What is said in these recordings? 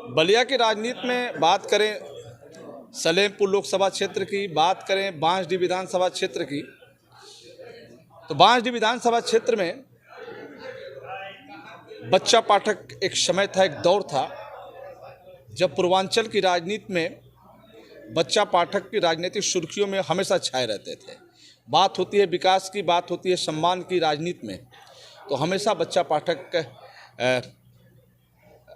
बलिया की राजनीति में बात करें, सलेमपुर लोकसभा क्षेत्र की बात करें, बांसडीह विधानसभा क्षेत्र की, तो बांसडीह विधानसभा क्षेत्र में बच्चा पाठक एक समय था, एक दौर था जब पूर्वांचल की राजनीति में बच्चा पाठक की राजनीतिक सुर्खियों में हमेशा छाए रहते थे। बात होती है विकास की, बात होती है सम्मान की राजनीति में, तो हमेशा बच्चा पाठक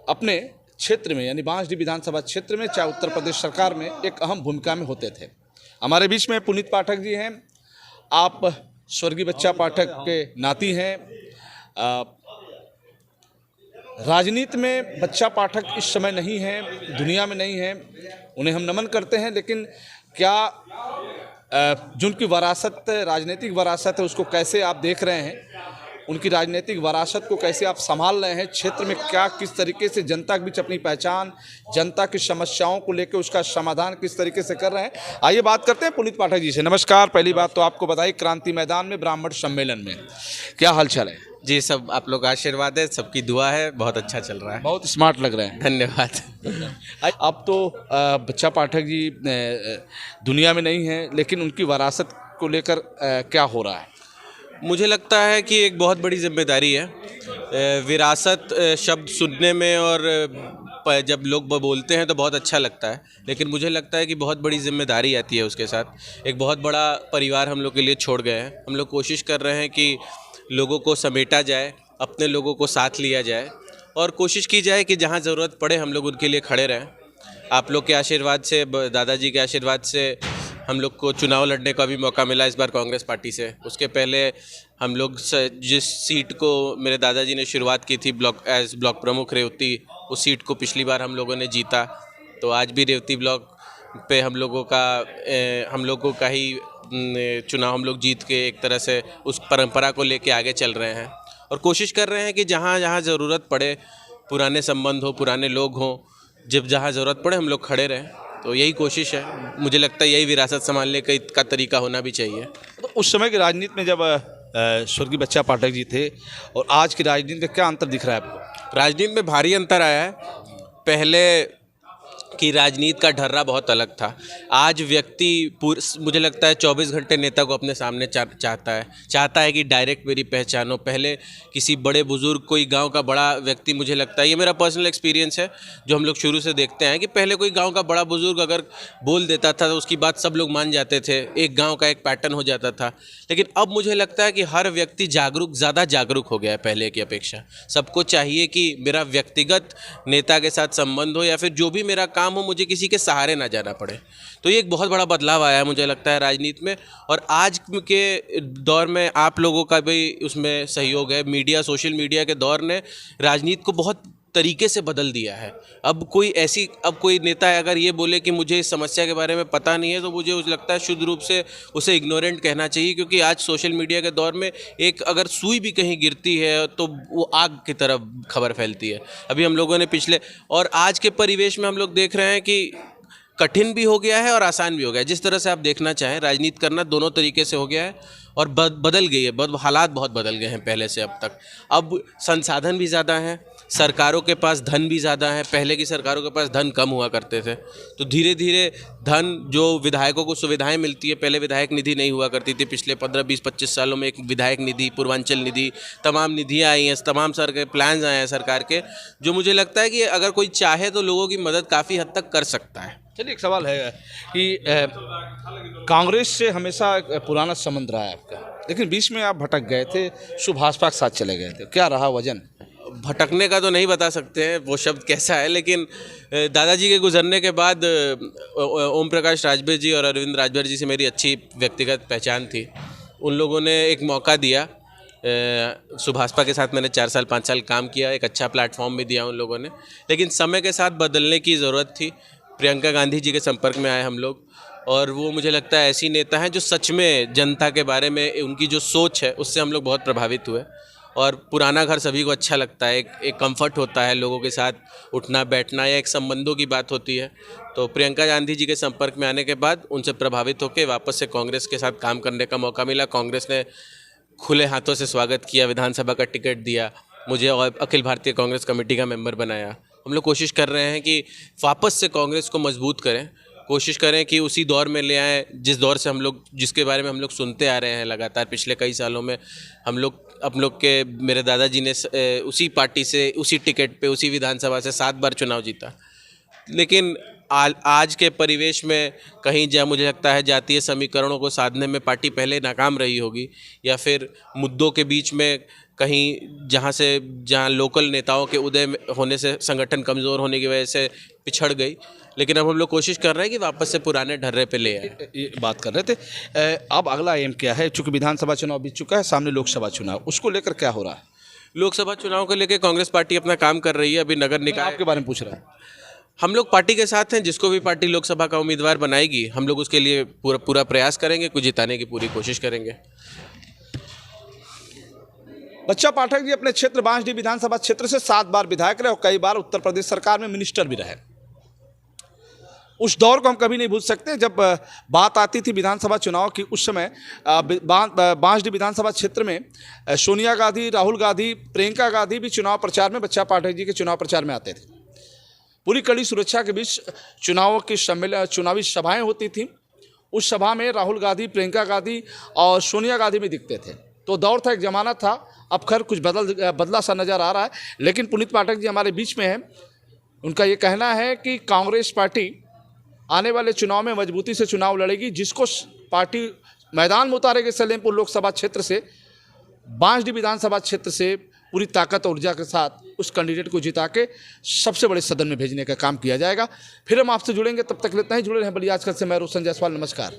अपने क्षेत्र में यानी बांसडीह विधानसभा क्षेत्र में चाहे उत्तर प्रदेश सरकार में एक अहम भूमिका में होते थे। हमारे बीच में पुनीत पाठक जी हैं। आप स्वर्गीय बच्चा पाठक के नाती हैं। राजनीति में बच्चा पाठक इस समय नहीं है, दुनिया में नहीं है, उन्हें हम नमन करते हैं, लेकिन क्या जो उनकी वरासत, राजनीतिक वरासत है, उसको कैसे आप देख रहे हैं? उनकी राजनीतिक वरासत को कैसे आप संभाल रहे हैं? क्षेत्र में क्या, किस तरीके से जनता के बीच अपनी पहचान, जनता की समस्याओं को लेकर उसका समाधान किस तरीके से कर रहे हैं? आइए बात करते हैं पुनीत पाठक जी से। नमस्कार। पहली बात तो आपको बधाई, क्रांति मैदान में ब्राह्मण सम्मेलन में क्या हालचाल है? जी, सब आप लोग का आशीर्वाद है, सबकी दुआ है, बहुत अच्छा चल रहा है। बहुत स्मार्ट लग रहे हैं। धन्यवाद। अब तो बच्चा पाठक जी दुनिया में नहीं है, लेकिन उनकी वरासत को लेकर क्या हो रहा है? मुझे लगता है कि एक बहुत बड़ी जिम्मेदारी है। विरासत शब्द सुनने में और जब लोग बोलते हैं तो बहुत अच्छा लगता है, लेकिन मुझे लगता है कि बहुत बड़ी जिम्मेदारी आती है उसके साथ। एक बहुत बड़ा परिवार हम लोग के लिए छोड़ गए हैं। हम लोग कोशिश कर रहे हैं कि लोगों को समेटा जाए, अपने लोगों को साथ लिया जाए और कोशिश की जाए कि जहां ज़रूरत पड़े हम लोग उनके लिए खड़े रहें। आप लोग के आशीर्वाद से, दादाजी के आशीर्वाद से हम लोग को चुनाव लड़ने का भी मौका मिला इस बार कांग्रेस पार्टी से। उसके पहले हम लोग जिस सीट को मेरे दादाजी ने शुरुआत की थी ब्लॉक प्रमुख रेवती, उस सीट को पिछली बार हम लोगों ने जीता। तो आज भी रेवती ब्लॉक पे हम लोगों का ही चुनाव हम लोग जीत के एक तरह से उस परंपरा को लेके आगे चल रहे हैं और कोशिश कर रहे हैं कि जहाँ जहाँ ज़रूरत पड़े, पुराने संबंध हो, पुराने लोग हों, जब जहाँ ज़रूरत पड़े हम लोग खड़े रहें। तो यही कोशिश है। मुझे लगता है यही विरासत संभालने का तरीका होना भी चाहिए। तो उस समय की राजनीति में जब स्वर्गीय बच्चा पाठक जी थे और आज की राजनीति में क्या अंतर दिख रहा है आपको? राजनीति में भारी अंतर आया है। पहले की राजनीति का ढर्रा बहुत अलग था। आज व्यक्ति मुझे लगता है 24 घंटे नेता को अपने सामने चाहता है कि डायरेक्ट मेरी पहचानो। पहले किसी बड़े बुजुर्ग, कोई गांव का बड़ा व्यक्ति, मुझे लगता है, ये मेरा पर्सनल एक्सपीरियंस है जो हम लोग शुरू से देखते हैं, कि पहले कोई गांव का बड़ा बुजुर्ग अगर बोल देता था तो उसकी बात सब लोग मान जाते थे, एक गाँव का एक पैटर्न हो जाता था। लेकिन अब मुझे लगता है कि हर व्यक्ति ज़्यादा जागरूक हो गया है पहले की अपेक्षा। सबको चाहिए कि मेरा व्यक्तिगत नेता के साथ संबंध हो या फिर जो भी मेरा काम हो, मुझे किसी के सहारे ना जाना पड़े। तो ये एक बहुत बड़ा बदलाव आया है मुझे लगता है राजनीति में। और आज के दौर में आप लोगों का भी उसमें सहयोग है। मीडिया, सोशल मीडिया के दौर ने राजनीति को बहुत तरीके से बदल दिया है। अब कोई नेता है अगर ये बोले कि मुझे इस समस्या के बारे में पता नहीं है, तो मुझे लगता है शुद्ध रूप से उसे इग्नोरेंट कहना चाहिए, क्योंकि आज सोशल मीडिया के दौर में एक अगर सुई भी कहीं गिरती है तो वो आग की तरफ खबर फैलती है। अभी हम लोगों ने और आज के परिवेश में हम लोग देख रहे हैं कि कठिन भी हो गया है और आसान भी हो गया है। जिस तरह से आप देखना चाहें, राजनीति करना दोनों तरीके से हो गया है और बदल गई है। हालात बहुत बदल गए हैं पहले से अब तक। अब संसाधन भी ज़्यादा हैं, सरकारों के पास धन भी ज़्यादा है। पहले की सरकारों के पास धन कम हुआ करते थे, तो धीरे धीरे धन, जो विधायकों को सुविधाएं मिलती है, पहले विधायक निधि नहीं हुआ करती थी। पिछले 15, 20, 25 सालों में एक विधायक निधि, पूर्वांचल निधि, तमाम निधियाँ आई हैं, तमाम प्लान्स आए हैं सरकार के, जो मुझे लगता है कि अगर कोई चाहे तो लोगों की मदद काफ़ी हद तक कर सकता है। चलिए, एक सवाल है कि कांग्रेस से हमेशा पुराना संबंध रहा है आपका, लेकिन बीच में आप भटक गए थे, भाजपा के साथ चले गए थे, क्या रहा वजन? भटकने का तो नहीं बता सकते हैं वो शब्द कैसा है, लेकिन दादाजी के गुजरने के बाद ओम प्रकाश राजभर जी और अरविंद राजभर जी से मेरी अच्छी व्यक्तिगत पहचान थी। उन लोगों ने एक मौका दिया। सुभाषपा के साथ मैंने 4 साल 5 साल काम किया, एक अच्छा प्लेटफॉर्म भी दिया उन लोगों ने, लेकिन समय के साथ बदलने की ज़रूरत थी। प्रियंका गांधी जी के संपर्क में आए हम लोग, और वो मुझे लगता है ऐसी नेता हैं जो सच में जनता के बारे में, उनकी जो सोच है उससे हम लोग बहुत प्रभावित हुए। और पुराना घर सभी को अच्छा लगता है, एक कंफर्ट होता है लोगों के साथ उठना बैठना, या एक संबंधों की बात होती है। तो प्रियंका गांधी जी के संपर्क में आने के बाद उनसे प्रभावित होकर वापस से कांग्रेस के साथ काम करने का मौका मिला। कांग्रेस ने खुले हाथों से स्वागत किया, विधानसभा का टिकट दिया मुझे और अखिल भारतीय कांग्रेस कमेटी का मेंबर बनाया। हम लोग कोशिश कर रहे हैं कि वापस से कांग्रेस को मजबूत करें, कोशिश करें कि उसी दौर में ले आएँ जिस दौर से हम लोग, जिसके बारे में हम लोग सुनते आ रहे हैं लगातार पिछले कई सालों में। हम लोग के मेरे दादाजी ने उसी पार्टी से, उसी टिकट पे, उसी विधानसभा से 7 बार चुनाव जीता। लेकिन आज के परिवेश में कहीं जहाँ मुझे लगता है जातीय समीकरणों को साधने में पार्टी पहले नाकाम रही होगी, या फिर मुद्दों के बीच में कहीं जहाँ लोकल नेताओं के उदय होने से संगठन कमज़ोर होने की वजह से पिछड़ गई। लेकिन अब हम लोग कोशिश कर रहे हैं कि वापस से पुराने ढर्रे पे ले आए। ये बात कर रहे थे। अब अगला एम क्या है? चूंकि विधानसभा चुनाव बीत चुका है, सामने लोकसभा चुनाव, उसको लेकर क्या हो रहा है? लोकसभा चुनाव को लेकर कांग्रेस पार्टी अपना काम कर रही है। अभी नगर निकाय आपके बारे में पूछ रहा हूँ। हम लोग पार्टी के साथ हैं। जिसको भी पार्टी लोकसभा का उम्मीदवार बनाएगी, हम लोग उसके लिए पूरा प्रयास करेंगे, कुछ जिताने की पूरी कोशिश करेंगे। बच्चा पाठक जी अपने क्षेत्र बांसडीह विधानसभा क्षेत्र से 7 बार विधायक रहे और कई बार उत्तर प्रदेश सरकार में मिनिस्टर भी रहे। उस दौर को हम कभी नहीं भूल सकते जब बात आती थी विधानसभा चुनाव की। उस समय बांसडीह विधानसभा क्षेत्र में सोनिया गांधी, राहुल गांधी, प्रियंका गांधी भी चुनाव प्रचार में बच्चा पाठक जी के चुनाव प्रचार में आते थे। पूरी कड़ी सुरक्षा के बीच चुनावी सभाएं होती थीं। उस सभा में राहुल गांधी, प्रियंका गांधी और सोनिया गांधी भी दिखते थे। तो दौर था, एक जमाना था। अब खैर कुछ बदला सा नज़र आ रहा है। लेकिन पुनीत पाठक जी हमारे बीच में हैं। उनका ये कहना है कि कांग्रेस पार्टी आने वाले चुनाव में मजबूती से चुनाव लड़ेगी। जिसको पार्टी मैदान में उतारेगी सलेमपुर लोकसभा क्षेत्र से, बांसडीह विधानसभा क्षेत्र से पूरी ताकत और ऊर्जा के साथ उस कैंडिडेट को जिता के सबसे बड़े सदन में भेजने का काम किया जाएगा। फिर हम आपसे जुड़ेंगे, तब तक लेते ही जुड़े रहें बलिया आजकल से। मैं रोशन जायसवाल, नमस्कार।